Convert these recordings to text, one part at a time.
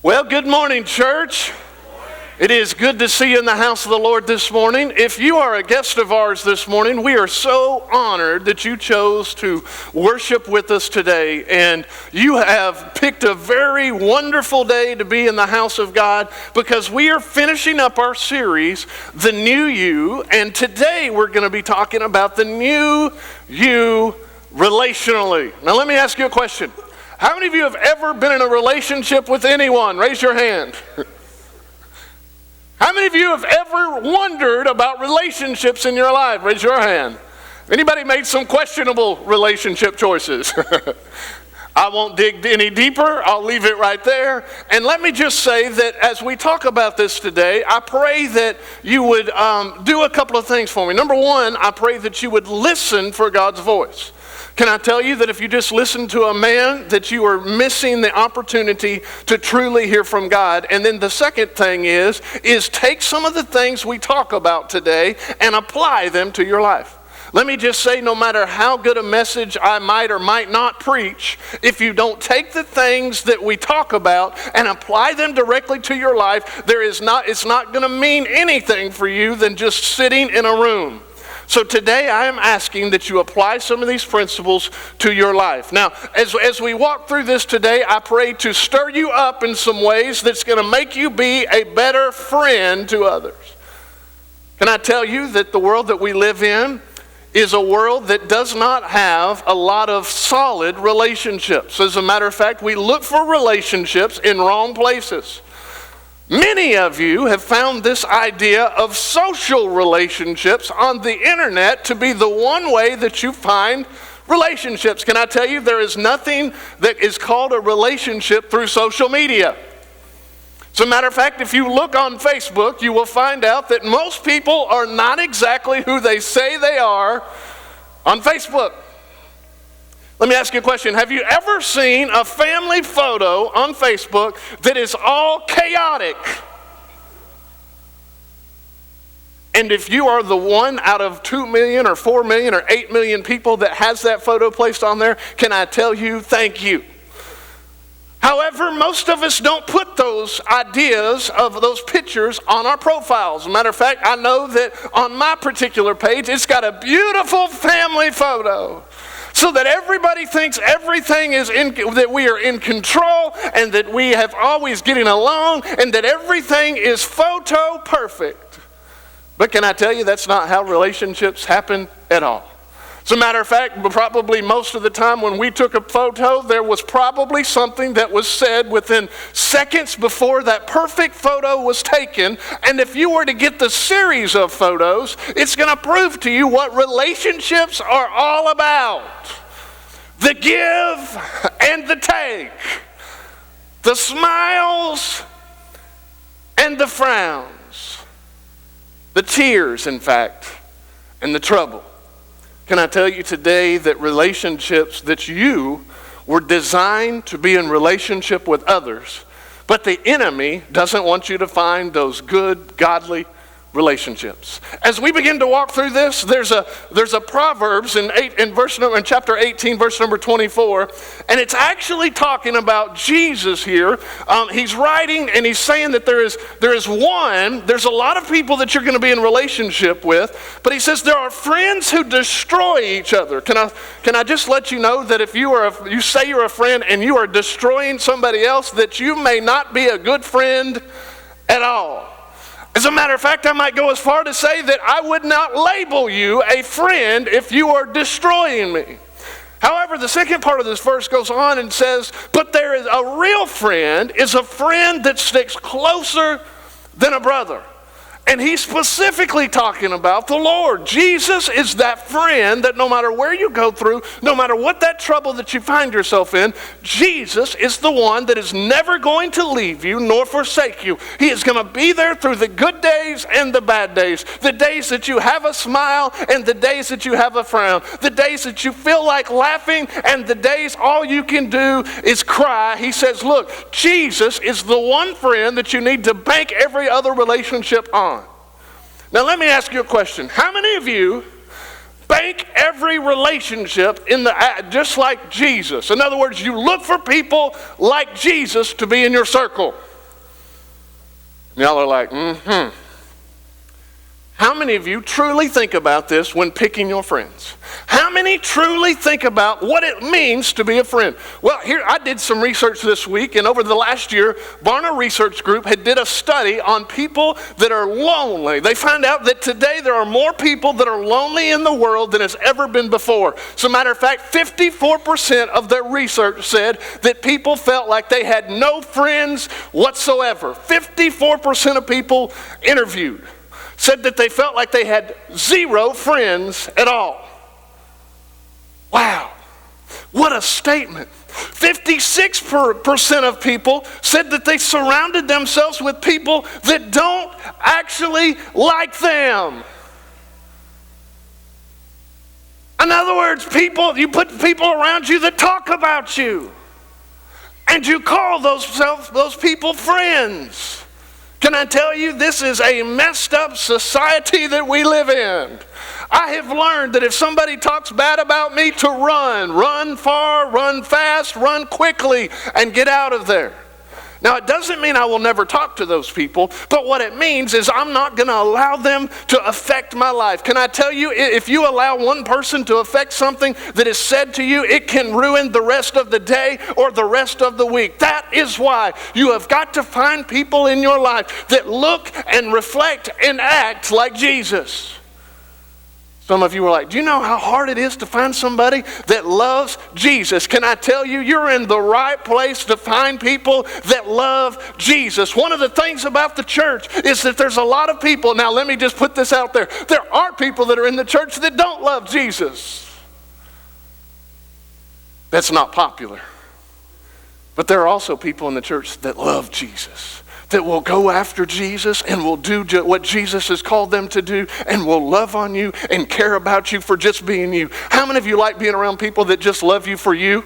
Well, good morning, church. It is good to see you in the house of the Lord this morning. If you are a guest of ours this morning, we are so honored that you chose to worship with us today. And you have picked a very wonderful day to be in the house of God because we are finishing up our series, The New You. And today we're going to be talking about the new you relationally. Now let me ask you a question. How many of you have ever been in a relationship with anyone? Raise your hand. How many of you have ever wondered about relationships in your life? Raise your hand. Anybody made some questionable relationship choices? I won't dig any deeper. I'll leave it right there. And let me just say that as we talk about this today, I pray that you would do a couple of things for me. Number one, I pray that you would listen for God's voice. Can I tell you that if you just listen to a man, that you are missing the opportunity to truly hear from God? And then the second thing is take some of the things we talk about today and apply them to your life. Let me just say, no matter how good a message I might or might not preach, if you don't take the things that we talk about and apply them directly to your life, it's not going to mean anything for you than just sitting in a room. So today I am asking that you apply some of these principles to your life. Now, as we walk through this today, I pray to stir you up in some ways that's going to make you be a better friend to others. Can I tell you that the world that we live in is a world that does not have a lot of solid relationships. As a matter of fact, we look for relationships in wrong places. Many of you have found this idea of social relationships on the internet to be the one way that you find relationships. Can I tell you, there is nothing that is called a relationship through social media. As a matter of fact, if you look on Facebook, you will find out that most people are not exactly who they say they are on Facebook. Let me ask you a question. Have you ever seen a family photo on Facebook that is all chaotic? And if you are the one out of 2 million or 4 million or 8 million people that has that photo placed on there, can I tell you, thank you. However, most of us don't put those ideas of those pictures on our profiles. As a matter of fact, I know that on my particular page, it's got a beautiful family photo. So that everybody thinks everything is that we are in control and that we have always getting along and that everything is photo perfect. But can I tell you, that's not how relationships happen at all. As a matter of fact, probably most of the time when we took a photo, there was probably something that was said within seconds before that perfect photo was taken. And if you were to get the series of photos, it's going to prove to you what relationships are all about. The give and the take. The smiles and the frowns. The tears, in fact, and the trouble. Can I tell you today that relationships, that you were designed to be in relationship with others, but the enemy doesn't want you to find those good, godly relationships. As we begin to walk through this, there's a Proverbs in chapter 18, verse number 24, and it's actually talking about Jesus here. He's writing and he's saying that there's a lot of people that you're going to be in relationship with, but he says there are friends who destroy each other. Can I just let you know that if you say you're a friend and you are destroying somebody else, that you may not be a good friend at all. As a matter of fact, I might go as far to say that I would not label you a friend if you are destroying me. However, the second part of this verse goes on and says, but there is a real friend is a friend that sticks closer than a brother. And he's specifically talking about the Lord. Jesus is that friend that no matter where you go through, no matter what that trouble that you find yourself in, Jesus is the one that is never going to leave you nor forsake you. He is going to be there through the good days and the bad days. The days that you have a smile and the days that you have a frown. The days that you feel like laughing and the days all you can do is cry. He says, look, Jesus is the one friend that you need to bank every other relationship on. Now let me ask you a question. How many of you bank every relationship just like Jesus? In other words, you look for people like Jesus to be in your circle. Y'all are like, How many of you truly think about this when picking your friends? How many truly think about what it means to be a friend? Well, here, I did some research this week, and over the last year, Barna Research Group had did a study on people that are lonely. They found out that today there are more people that are lonely in the world than has ever been before. As a matter of fact, 54% of their research said that people felt like they had no friends whatsoever. 54% of people interviewed said that they felt like they had zero friends at all. Wow, what a statement. 56% of people said that they surrounded themselves with people that don't actually like them. In other words, you put people around you that talk about you, and you call those people friends. Can I tell you, this is a messed up society that we live in. I have learned that if somebody talks bad about me, to run far, run fast, run quickly, and get out of there. Now, it doesn't mean I will never talk to those people, but what it means is I'm not going to allow them to affect my life. Can I tell you, if you allow one person to affect something that is said to you, it can ruin the rest of the day or the rest of the week. That is why you have got to find people in your life that look and reflect and act like Jesus. Some of you are like, do you know how hard it is to find somebody that loves Jesus? Can I tell you, you're in the right place to find people that love Jesus. One of the things about the church is that there's a lot of people. Now, let me just put this out there. There are people that are in the church that don't love Jesus. That's not popular. But there are also people in the church that love Jesus, that will go after Jesus and will do what Jesus has called them to do and will love on you and care about you for just being you. How many of you like being around people that just love you for you?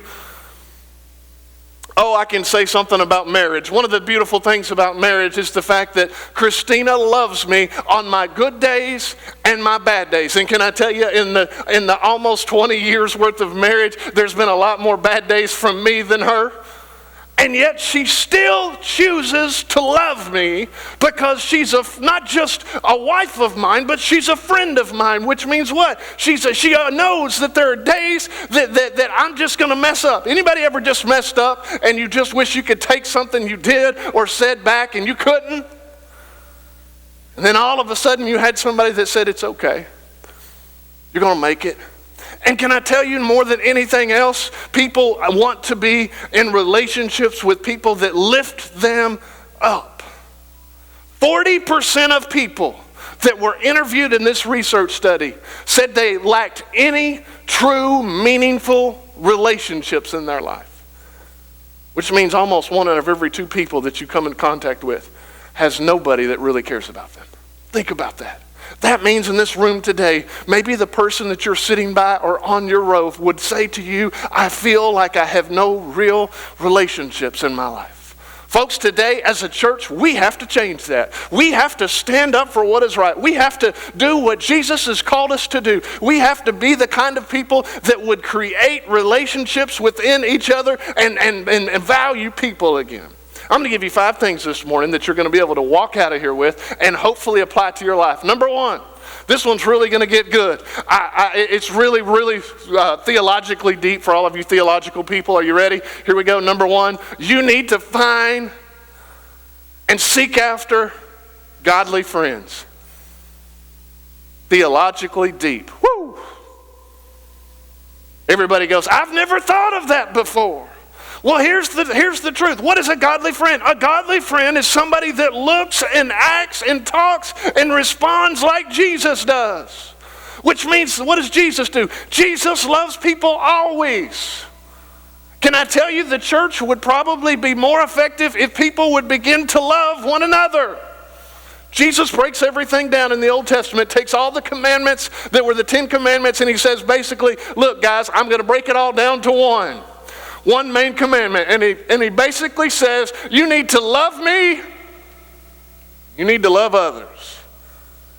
Oh, I can say something about marriage. One of the beautiful things about marriage is the fact that Christina loves me on my good days and my bad days. And can I tell you, in the almost 20 years worth of marriage, there's been a lot more bad days from me than her. And yet she still chooses to love me because she's not just a wife of mine, but she's a friend of mine, which means what? She knows that there are days that I'm just going to mess up. Anybody ever just messed up and you just wish you could take something you did or said back and you couldn't? And then all of a sudden you had somebody that said, it's okay. You're going to make it. And can I tell you, more than anything else, people want to be in relationships with people that lift them up. 40% of people that were interviewed in this research study said they lacked any true, meaningful relationships in their life. Which means almost one out of every two people that you come in contact with has nobody that really cares about them. Think about that. That means in this room today, maybe the person that you're sitting by or on your row would say to you, I feel like I have no real relationships in my life. Folks, today as a church, we have to change that. We have to stand up for what is right. We have to do what Jesus has called us to do. We have to be the kind of people that would create relationships within each other and value people again. I'm going to give you 5 things this morning that you're going to be able to walk out of here with and hopefully apply to your life. Number 1, this one's really going to get good. It's really, really theologically deep for all of you theological people. Are you ready? Here we go. Number 1, you need to find and seek after godly friends. Theologically deep. Woo! Everybody goes, I've never thought of that before. Well, here's the truth. What is a godly friend? A godly friend is somebody that looks and acts and talks and responds like Jesus does. Which means, what does Jesus do? Jesus loves people always. Can I tell you, the church would probably be more effective if people would begin to love one another. Jesus breaks everything down in the Old Testament, takes all the commandments that were the 10 commandments, and he says basically, look guys, I'm going to break it all down to one main commandment. And he basically says, you need to love me, you need to love others.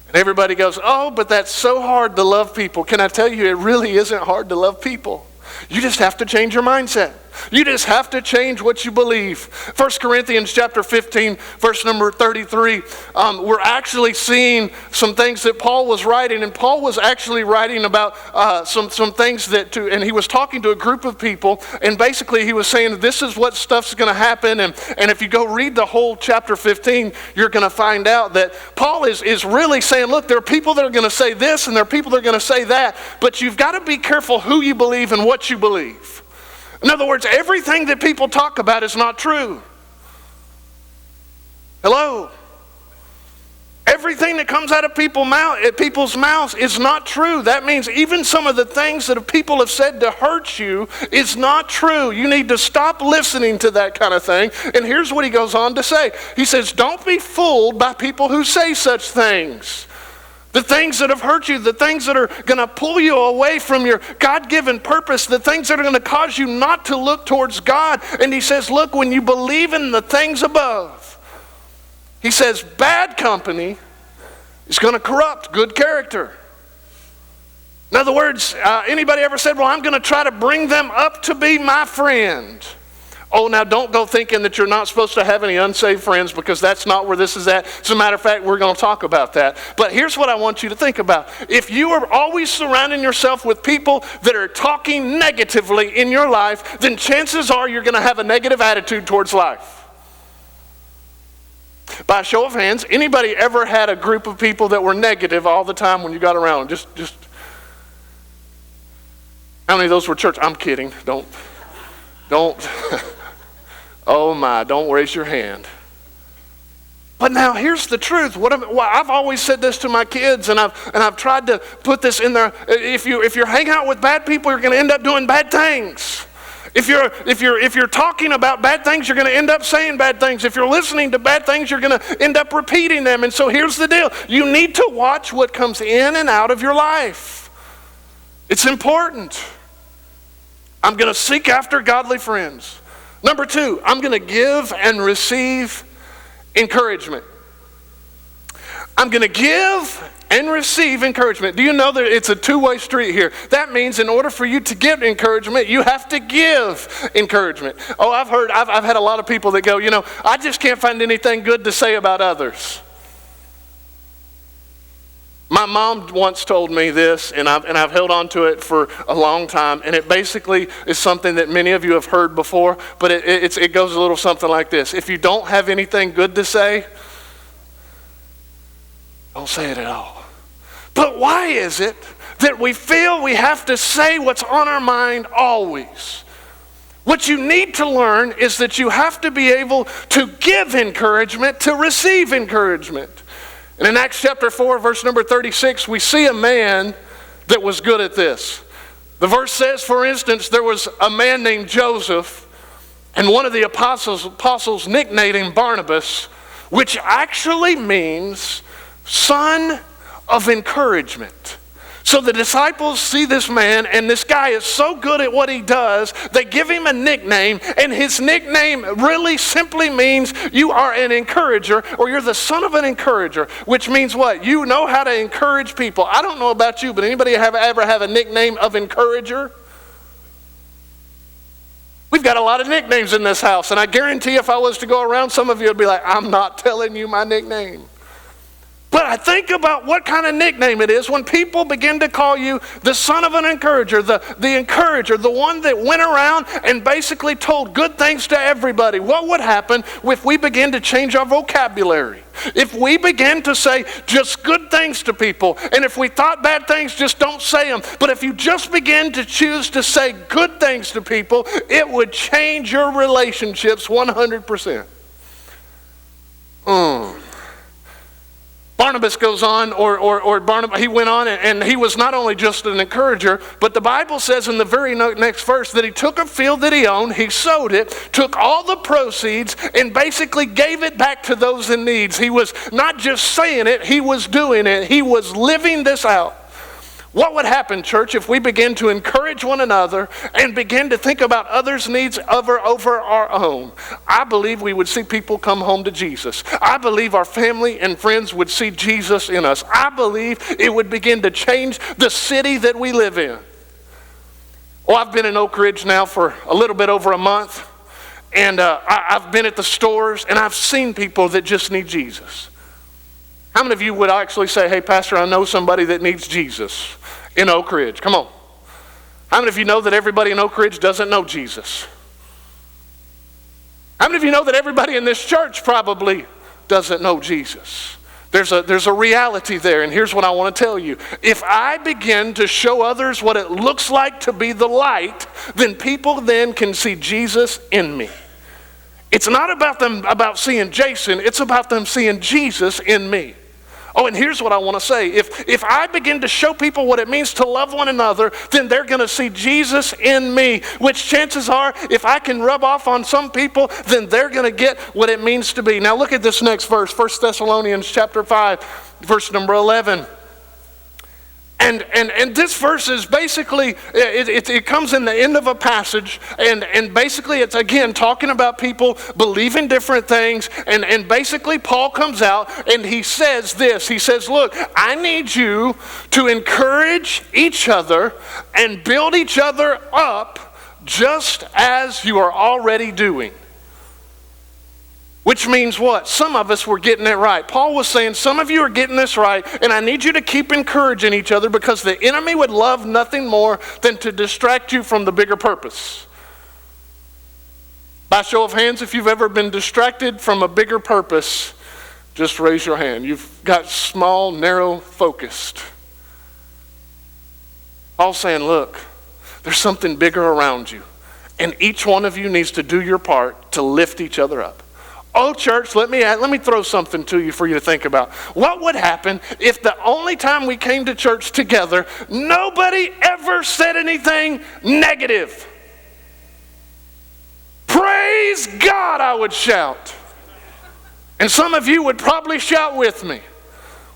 And everybody goes, oh, but that's so hard to love people. Can I tell you, it really isn't hard to love people. You just have to change your mindset. You just have to change what you believe. 1 Corinthians chapter 15, verse number 33, we're actually seeing some things that Paul was writing, and Paul was actually writing about some things and he was talking to a group of people, and basically he was saying this is what stuff's going to happen, and if you go read the whole chapter 15, you're going to find out that Paul is really saying, look, there are people that are going to say this, and there are people that are going to say that, but you've got to be careful who you believe and what you believe. In other words, everything that people talk about is not true. Hello? Everything that comes out of people's mouths is not true. That means even some of the things that people have said to hurt you is not true. You need to stop listening to that kind of thing. And here's what he goes on to say. He says, don't be fooled by people who say such things. The things that have hurt you, the things that are going to pull you away from your God-given purpose, the things that are going to cause you not to look towards God. And he says, look, when you believe in the things above, he says, bad company is going to corrupt good character. In other words, anybody ever said, well, I'm going to try to bring them up to be my friend? Oh, now don't go thinking that you're not supposed to have any unsaved friends, because that's not where this is at. As a matter of fact, we're going to talk about that. But here's what I want you to think about. If you are always surrounding yourself with people that are talking negatively in your life, then chances are you're going to have a negative attitude towards life. By a show of hands, anybody ever had a group of people that were negative all the time when you got around? Just how many of those were church? I'm kidding. Don't. Oh my, don't raise your hand. But now here's the truth. I've always said this to my kids, and I've tried to put this in there. If you hang out with bad people, you're going to end up doing bad things. If you're talking about bad things, you're going to end up saying bad things. If you're listening to bad things, you're going to end up repeating them. And so here's the deal. You need to watch what comes in and out of your life. It's important. I'm going to seek after godly friends. Number 2, I'm going to give and receive encouragement. I'm going to give and receive encouragement. Do you know that it's a two-way street here? That means in order for you to get encouragement, you have to give encouragement. Oh, I've had a lot of people that go, I just can't find anything good to say about others. My mom once told me this, and I've held on to it for a long time, and it basically is something that many of you have heard before, but it goes a little something like this. If you don't have anything good to say, don't say it at all. But why is it that we feel we have to say what's on our mind always? What you need to learn is that you have to be able to give encouragement to receive encouragement. And in Acts chapter 4, verse number 36, we see a man that was good at this. The verse says, for instance, there was a man named Joseph, and one of the apostles nicknamed him Barnabas, which actually means son of encouragement. So the disciples see this man, and this guy is so good at what he does, they give him a nickname, and his nickname really simply means you are an encourager, or you're the son of an encourager, which means what? You know how to encourage people. I don't know about you, but anybody ever have a nickname of encourager? We've got a lot of nicknames in this house, and I guarantee if I was to go around, some of you would be like, I'm not telling you my nickname. But I think about what kind of nickname it is when people begin to call you the son of an encourager, the encourager, the one that went around and basically told good things to everybody. What would happen if we begin to change our vocabulary? If we begin to say just good things to people, and if we thought bad things, just don't say them. But if you just begin to choose to say good things to people, it would change your relationships 100%. Barnabas goes on, or Barnabas, he went on, and he was not only just an encourager, but the Bible says in the very next verse that he took a field that he owned, he sowed it, took all the proceeds, and basically gave it back to those in need. He was not just saying it, he was doing it. He was living this out. What would happen, church, if we begin to encourage one another and begin to think about others' needs over our own? I believe we would see people come home to Jesus. I believe our family and friends would see Jesus in us. I believe it would begin to change the city that we live in. Well, I've been in Oak Ridge now for a little bit over a month, and I've been at the stores, and I've seen people that just need Jesus. How many of you would actually say, hey, Pastor, I know somebody that needs Jesus in Oak Ridge? Come on. How many of you know that everybody in Oak Ridge doesn't know Jesus? How many of you know that everybody in this church probably doesn't know Jesus? There's a reality there, and here's what I want to tell you. If I begin to show others what it looks like to be the light, then people then can see Jesus in me. It's not about seeing Jason, it's about them seeing Jesus in me. Oh, and here's what I want to say. If I begin to show people what it means to love one another, then they're going to see Jesus in me, which chances are, if I can rub off on some people, then they're going to get what it means to be. Now look at this next verse, 1 Thessalonians chapter 5, verse number 11. And this verse is basically, it comes in the end of a passage, and basically it's again talking about people believing different things, and basically Paul comes out and he says this, he says, look, I need you to encourage each other and build each other up just as you are already doing. Which means what? Some of us were getting it right. Paul was saying, some of you are getting this right, and I need you to keep encouraging each other because the enemy would love nothing more than to distract you from the bigger purpose. By show of hands, if you've ever been distracted from a bigger purpose, just raise your hand. You've got small, narrow, focused. Paul's saying, look, there's something bigger around you, and each one of you needs to do your part to lift each other up. Oh, church, let me throw something to you for you to think about. What would happen if the only time we came to church together, nobody ever said anything negative? Praise God, I would shout. And some of you would probably shout with me.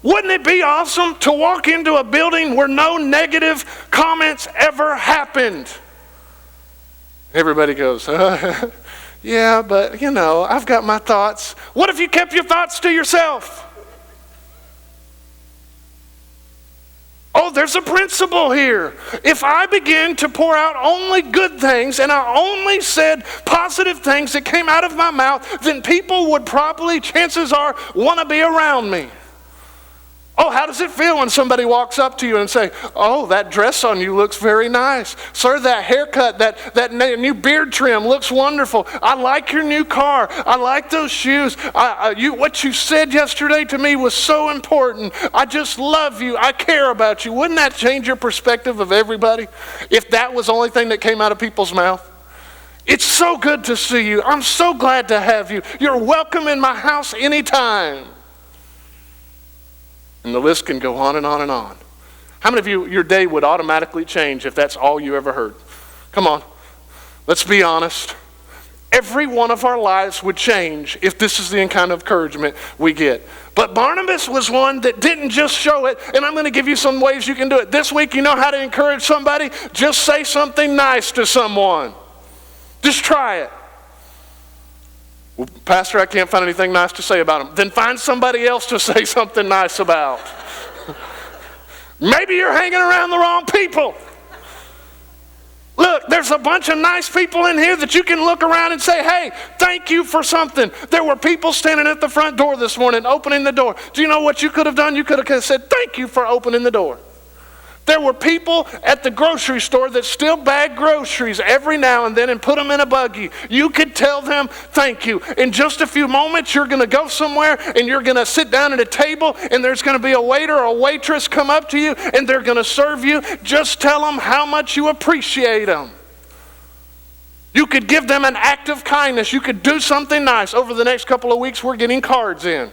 Wouldn't it be awesome to walk into a building where no negative comments ever happened? Everybody goes, yeah, but, I've got my thoughts. What if you kept your thoughts to yourself? Oh, there's a principle here. If I begin to pour out only good things and I only said positive things that came out of my mouth, then people would probably, chances are, want to be around me. Oh, how does it feel when somebody walks up to you and say, oh, that dress on you looks very nice. Sir, that haircut, that new beard trim looks wonderful. I like your new car. I like those shoes. What you said yesterday to me was so important. I just love you. I care about you. Wouldn't that change your perspective of everybody if that was the only thing that came out of people's mouth? It's so good to see you. I'm so glad to have you. You're welcome in my house anytime. And the list can go on and on and on. How many of you, your day would automatically change if that's all you ever heard? Come on, let's be honest. Every one of our lives would change if this is the kind of encouragement we get. But Barnabas was one that didn't just show it, and I'm going to give you some ways you can do it. This week, you know how to encourage somebody? Just say something nice to someone. Just try it. Well, Pastor, I can't find anything nice to say about them. Then find somebody else to say something nice about. Maybe you're hanging around the wrong people. Look, there's a bunch of nice people in here that you can look around and say, hey, thank you for something. There were people standing at the front door this morning, opening the door. Do you know what you could have done? You could have said, thank you for opening the door. There were people at the grocery store that still bag groceries every now and then and put them in a buggy. You could tell them, thank you. In just a few moments, you're going to go somewhere and you're going to sit down at a table and there's going to be a waiter or a waitress come up to you and they're going to serve you. Just tell them how much you appreciate them. You could give them an act of kindness. You could do something nice. Over the next couple of weeks, we're getting cards in.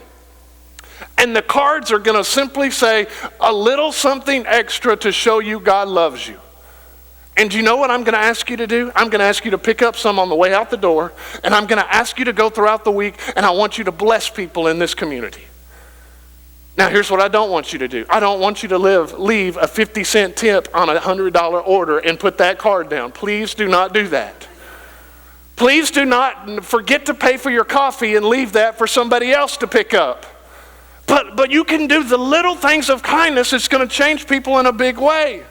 And the cards are going to simply say a little something extra to show you God loves you. And do you know what I'm going to ask you to do? I'm going to ask you to pick up some on the way out the door, and I'm going to ask you to go throughout the week, and I want you to bless people in this community. Now, here's what I don't want you to do. I don't want you to leave a 50-cent tip on a $100 order and put that card down. Please do not do that. Please do not forget to pay for your coffee and leave that for somebody else to pick up. But you can do the little things of kindness. It's going to change people in a big way.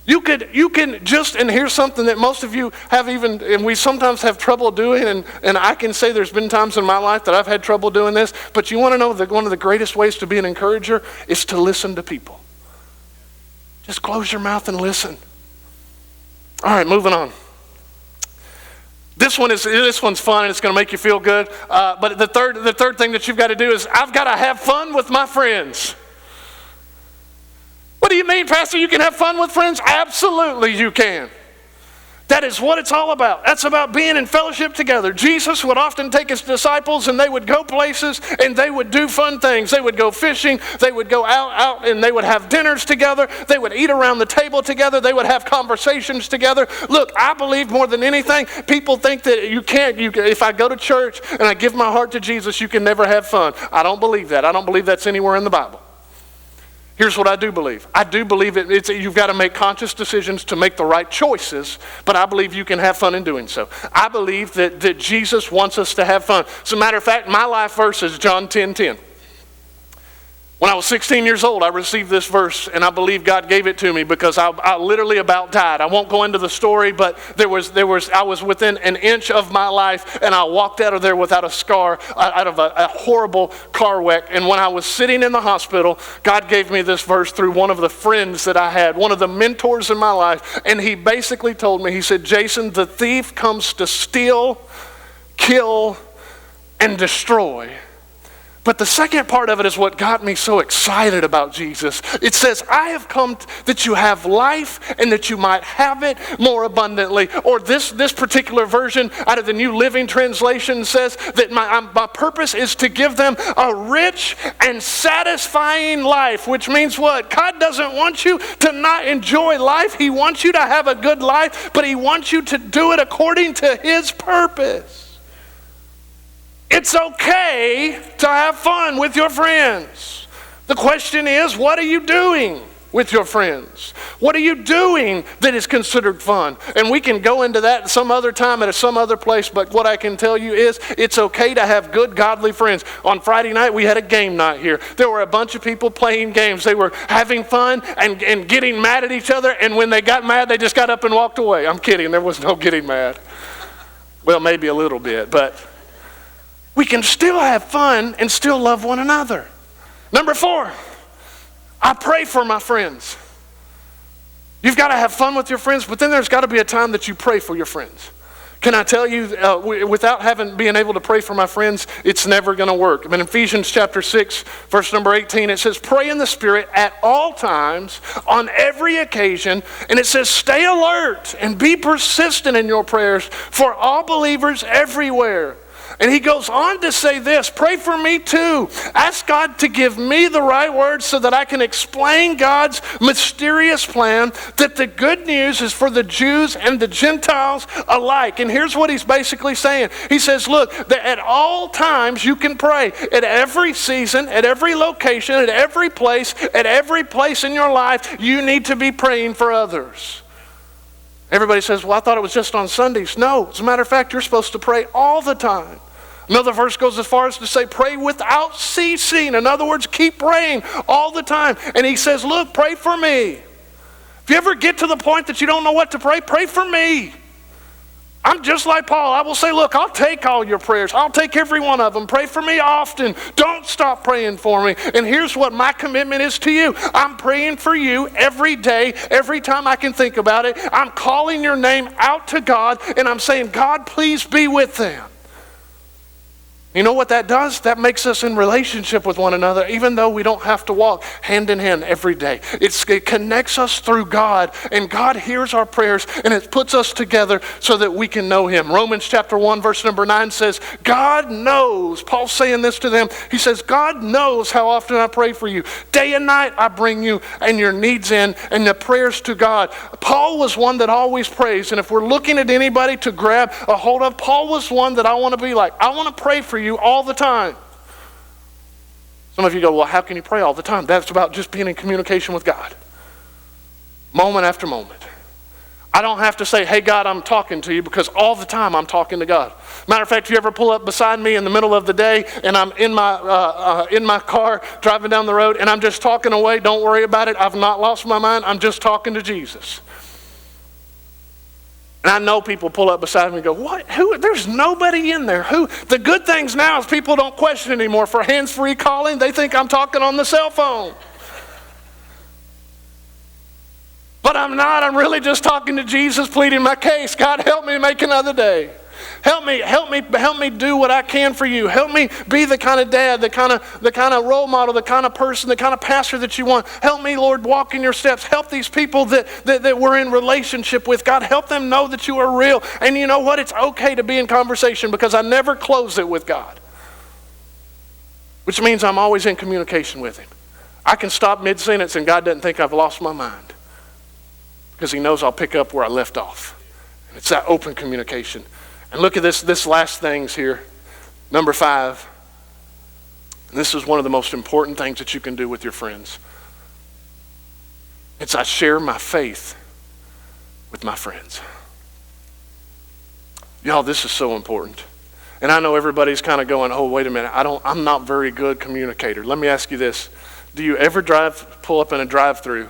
You can just, and here's something that most of you have even, and we sometimes have trouble doing, and I can say there's been times in my life that I've had trouble doing this, but you want to know that one of the greatest ways to be an encourager is to listen to people. Just close your mouth and listen. All right, moving on. This one's fun and it's going to make you feel good. But the third thing that you've got to do is I've got to have fun with my friends. What do you mean, Pastor? You can have fun with friends? Absolutely you can. That is what it's all about. That's about being in fellowship together. Jesus would often take his disciples and they would go places and they would do fun things. They would go fishing. They would go out and they would have dinners together. They would eat around the table together. They would have conversations together. Look, I believe more than anything, people think that if I go to church and I give my heart to Jesus, you can never have fun. I don't believe that. I don't believe that's anywhere in the Bible. Here's what I do believe. I do believe you've got to make conscious decisions to make the right choices, but I believe you can have fun in doing so. I believe that Jesus wants us to have fun. As a matter of fact, my life verse is John 10:10. When I was 16 years old, I received this verse, and I believe God gave it to me because I literally about died. I won't go into the story, but I was within an inch of my life, and I walked out of there without a scar, out of a horrible car wreck. And when I was sitting in the hospital, God gave me this verse through one of the friends that I had, one of the mentors in my life, and he basically told me, he said, Jason, the thief comes to steal, kill, and destroy. But the second part of it is what got me so excited about Jesus. It says, I have come that you have life and that you might have it more abundantly. Or this particular version out of the New Living Translation says that my purpose is to give them a rich and satisfying life, which means what? God doesn't want you to not enjoy life. He wants you to have a good life, but he wants you to do it according to his purpose. It's okay to have fun with your friends. The question is, what are you doing with your friends? What are you doing that is considered fun? And we can go into that some other time at some other place, but what I can tell you is it's okay to have good, godly friends. On Friday night, we had a game night here. There were a bunch of people playing games. They were having fun and getting mad at each other, and when they got mad, they just got up and walked away. I'm kidding. There was no getting mad. Well, maybe a little bit, but we can still have fun and still love one another. Number 4, I pray for my friends. You've got to have fun with your friends, but then there's got to be a time that you pray for your friends. Can I tell you, without being able to pray for my friends, it's never going to work. In Ephesians chapter 6, verse number 18, it says, pray in the Spirit at all times, on every occasion. And it says, stay alert and be persistent in your prayers for all believers everywhere. And he goes on to say this, pray for me too. Ask God to give me the right words so that I can explain God's mysterious plan, that the good news is for the Jews and the Gentiles alike. And here's what he's basically saying. He says, look, that at all times you can pray. At every season, at every location, at every place in your life, you need to be praying for others. Everybody says, well, I thought it was just on Sundays. No, as a matter of fact, you're supposed to pray all the time. Another verse goes as far as to say, pray without ceasing. In other words, keep praying all the time. And he says, look, pray for me. If you ever get to the point that you don't know what to pray, pray for me. I'm just like Paul. I will say, look, I'll take all your prayers. I'll take every one of them. Pray for me often. Don't stop praying for me. And here's what my commitment is to you. I'm praying for you every day, every time I can think about it. I'm calling your name out to God, and I'm saying, God, please be with them. You know what that does? That makes us in relationship with one another, even though we don't have to walk hand in hand every day. It connects us through God, and God hears our prayers, and it puts us together so that we can know him. Romans chapter 1, verse number 9 says, God knows, Paul's saying this to them, he says, God knows how often I pray for you. Day and night I bring you and your needs in and the prayers to God. Paul was one that always prays, and if we're looking at anybody to grab a hold of, Paul was one that I want to be like. I want to pray for you all the time. Some of you go, well, how can you pray all the time? That's about just being in communication with God. Moment after moment. I don't have to say, hey, God, I'm talking to you, because all the time I'm talking to God. Matter of fact, if you ever pull up beside me in the middle of the day and I'm in my car driving down the road and I'm just talking away, don't worry about it. I've not lost my mind. I'm just talking to Jesus. And I know people pull up beside me and go, what? Who? There's nobody in there. Who? The good things now is people don't question anymore for hands-free calling. They think I'm talking on the cell phone. But I'm not. I'm really just talking to Jesus, pleading my case. God, help me make another day. Help me do what I can for you. Help me be the kind of dad, the kind of role model, the kind of person, the kind of pastor that you want. Help me, Lord, walk in your steps. Help these people that we're in relationship with. God, help them know that you are real. And you know what? It's okay to be in conversation because I never close it with God. Which means I'm always in communication with him. I can stop mid-sentence and God doesn't think I've lost my mind because he knows I'll pick up where I left off. And it's that open communication. And look at this last things here. Number 5. And this is one of the most important things that you can do with your friends. It's I share my faith with my friends. Y'all, this is so important. And I know everybody's kind of going, oh, wait a minute, I'm not very good communicator. Let me ask you this. Do you ever pull up in a drive-thru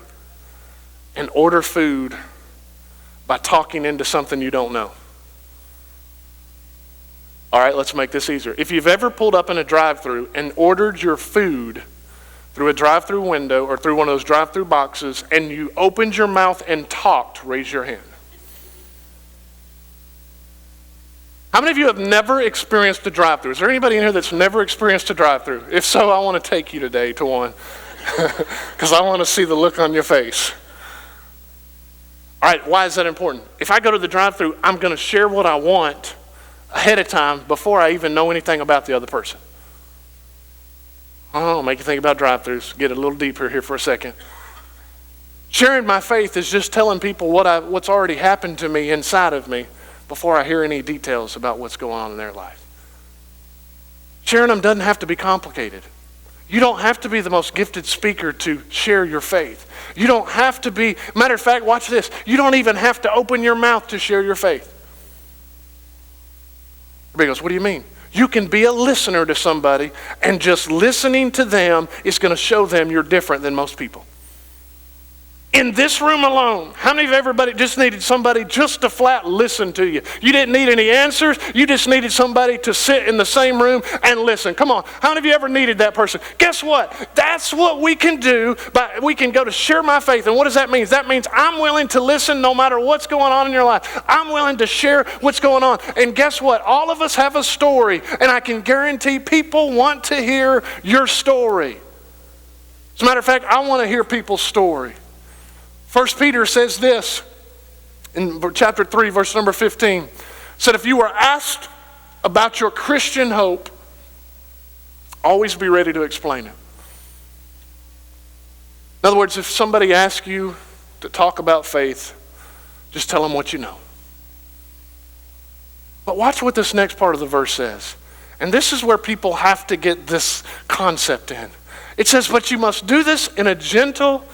and order food by talking into something you don't know? All right, let's make this easier. If you've ever pulled up in a drive-thru and ordered your food through a drive-thru window or through one of those drive-thru boxes and you opened your mouth and talked, raise your hand. How many of you have never experienced a drive-thru? Is there anybody in here that's never experienced a drive-thru? If so, I want to take you today to one because I want to see the look on your face. All right, why is that important? If I go to the drive-thru, I'm going to share what I want ahead of time before I even know anything about the other person. Oh, make you think about drive-thrus. Get a little deeper here for a second. Sharing my faith is just telling people what's already happened to me inside of me before I hear any details about what's going on in their life. Sharing them doesn't have to be complicated. You don't have to be the most gifted speaker to share your faith. You don't have to be, matter of fact, watch this. You don't even have to open your mouth to share your faith. Everybody goes, what do you mean? You can be a listener to somebody and just listening to them is going to show them you're different than most people. In this room alone, how many of everybody just needed somebody just to flat listen to you? You didn't need any answers. You just needed somebody to sit in the same room and listen. Come on. How many of you ever needed that person? Guess what? That's what we can do. We can go to share my faith. And what does that mean? That means I'm willing to listen no matter what's going on in your life. I'm willing to share what's going on. And guess what? All of us have a story. And I can guarantee people want to hear your story. As a matter of fact, I want to hear people's story. 1 Peter says this in chapter 3, verse number 15. Said, if you are asked about your Christian hope, always be ready to explain it. In other words, if somebody asks you to talk about faith, just tell them what you know. But watch what this next part of the verse says. And this is where people have to get this concept in. It says, but you must do this in a gentle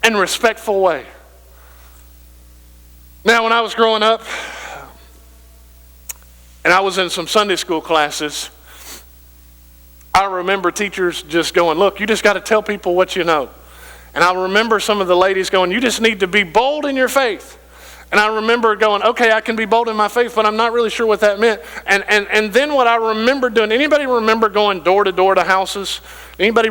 and respectful way. Now, when I was growing up, and I was in some Sunday school classes, I remember teachers just going, look, you just got to tell people what you know. And I remember some of the ladies going, you just need to be bold in your faith. And I remember going, okay, I can be bold in my faith, but I'm not really sure what that meant. And then what I remember doing, anybody remember going door to door to houses? Anybody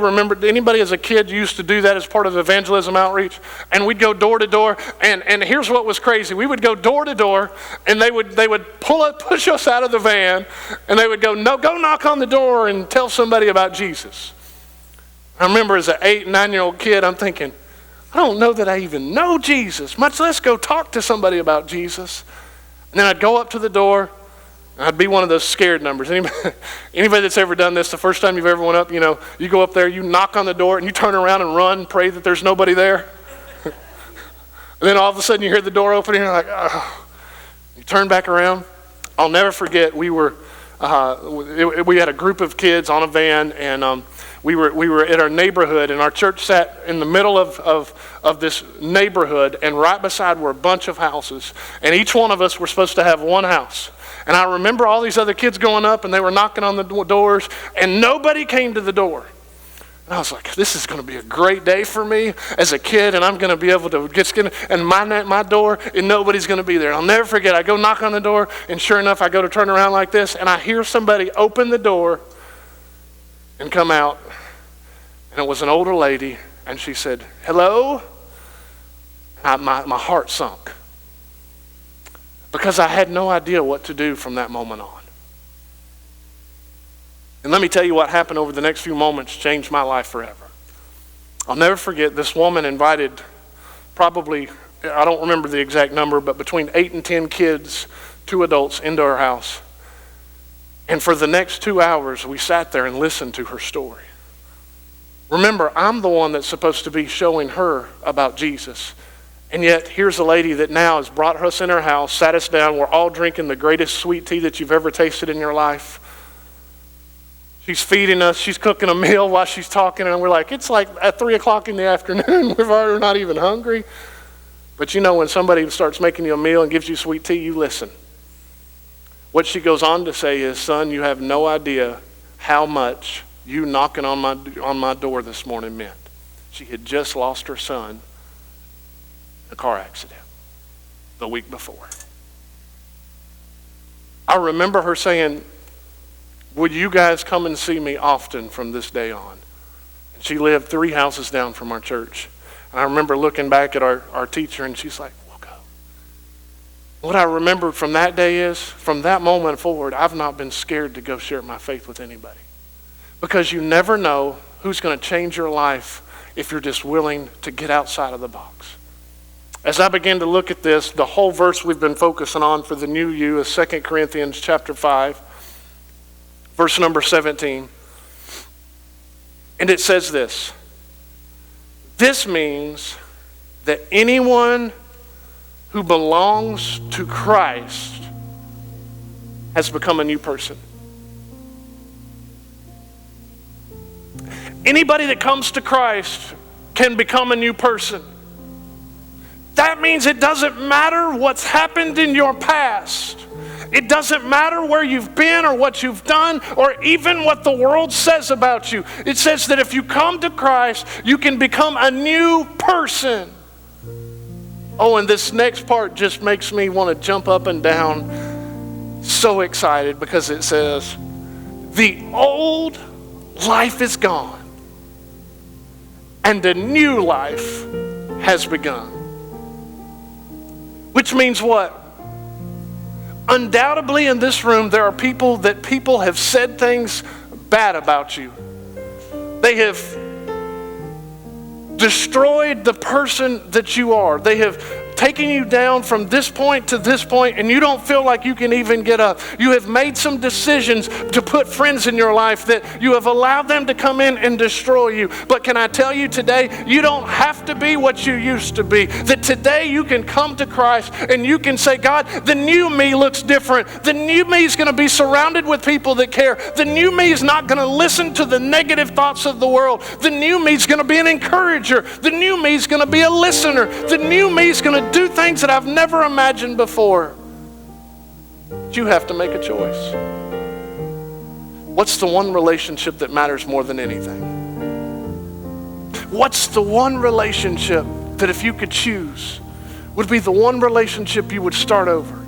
as a kid used to do that as part of evangelism outreach? And we'd go door to door, and here's what was crazy. We would go door to door, and they would push us out of the van, and they would go, no, go knock on the door and tell somebody about Jesus. I remember as an 8, 9-year-old kid, I'm thinking, I don't know that I even know Jesus, much less go talk to somebody about Jesus. And then I'd go up to the door, and I'd be one of those scared numbers. Anybody that's ever done this, the first time you've ever went up, you go up there, you knock on the door, and you turn around and run, pray that there's nobody there. And then all of a sudden you hear the door open, and you're like, oh. You turn back around. I'll never forget, we had a group of kids on a van, and we were in our neighborhood, and our church sat in the middle of this neighborhood, and right beside were a bunch of houses. And each one of us were supposed to have one house. And I remember all these other kids going up, and they were knocking on the doors, and nobody came to the door. And I was like, this is going to be a great day for me as a kid, and I'm going to be able to get skin and my door, and nobody's going to be there. And I'll never forget, I go knock on the door, and sure enough, I go to turn around like this, and I hear somebody open the door and come out. And it was an older lady, and she said, hello? My heart sunk because I had no idea what to do from that moment on. And let me tell you what happened over the next few moments changed my life forever. I'll never forget, this woman invited probably, I don't remember the exact number, but between 8 and 10 kids, 2 adults, into her house. And for the next 2 hours, we sat there and listened to her story. Remember, I'm the one that's supposed to be showing her about Jesus. And yet, here's a lady that now has brought us in her house, sat us down. We're all drinking the greatest sweet tea that you've ever tasted in your life. She's feeding us. She's cooking a meal while she's talking. And we're like, it's like at 3 o'clock in the afternoon. We're not even hungry. But you know, when somebody starts making you a meal and gives you sweet tea, you listen. What she goes on to say is, son, you have no idea how much you knocking on my door this morning meant. She had just lost her son in a car accident the week before. I remember her saying, would you guys come and see me often from this day on? And she lived 3 houses down from our church. And I remember looking back at our teacher, and she's like, we'll go. What I remember from that day is, from that moment forward, I've not been scared to go share my faith with anybody. Because you never know who's going to change your life if you're just willing to get outside of the box. As I begin to look at this, the whole verse we've been focusing on for the new you is 2 Corinthians chapter 5. Verse number 17. And it says this. This means that anyone who belongs to Christ has become a new person. Anybody that comes to Christ can become a new person. That means it doesn't matter what's happened in your past. It doesn't matter where you've been or what you've done or even what the world says about you. It says that if you come to Christ, you can become a new person. Oh, and this next part just makes me want to jump up and down. So excited because it says, the old life is gone and a new life has begun. Which means what? Undoubtedly in this room, there are people have said things bad about you. They have destroyed the person that you are. They have taken you down from this point to this point, and you don't feel like you can even get up. You have made some decisions to put friends in your life that you have allowed them to come in and destroy you. But can I tell you today, you don't have to be what you used to be. That today you can come to Christ and you can say, God, the new me looks different. The new me is going to be surrounded with people that care. The new me is not going to listen to the negative thoughts of the world. The new me is going to be an encourager. The new me is going to be a listener. The new me is going to do things that I've never imagined before. You have to make a choice. What's the one relationship that matters more than anything? What's the one relationship that if you could choose would be the one relationship you would start over?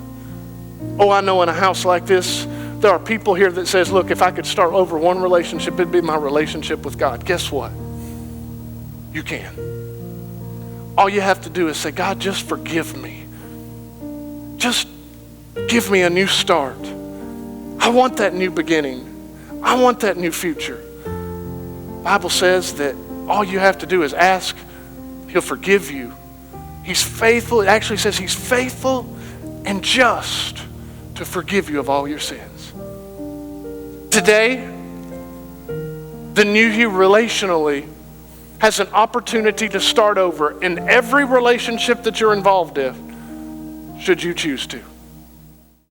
Oh, I know in a house like this, there are people here that says, look, if I could start over one relationship, it'd be my relationship with God. Guess what? You can. All you have to do is say, God, just forgive me. Just give me a new start. I want that new beginning. I want that new future. The Bible says that all you have to do is ask. He'll forgive you. He's faithful. It actually says he's faithful and just to forgive you of all your sins. Today, the new you relationally has an opportunity to start over in every relationship that you're involved in, should you choose to.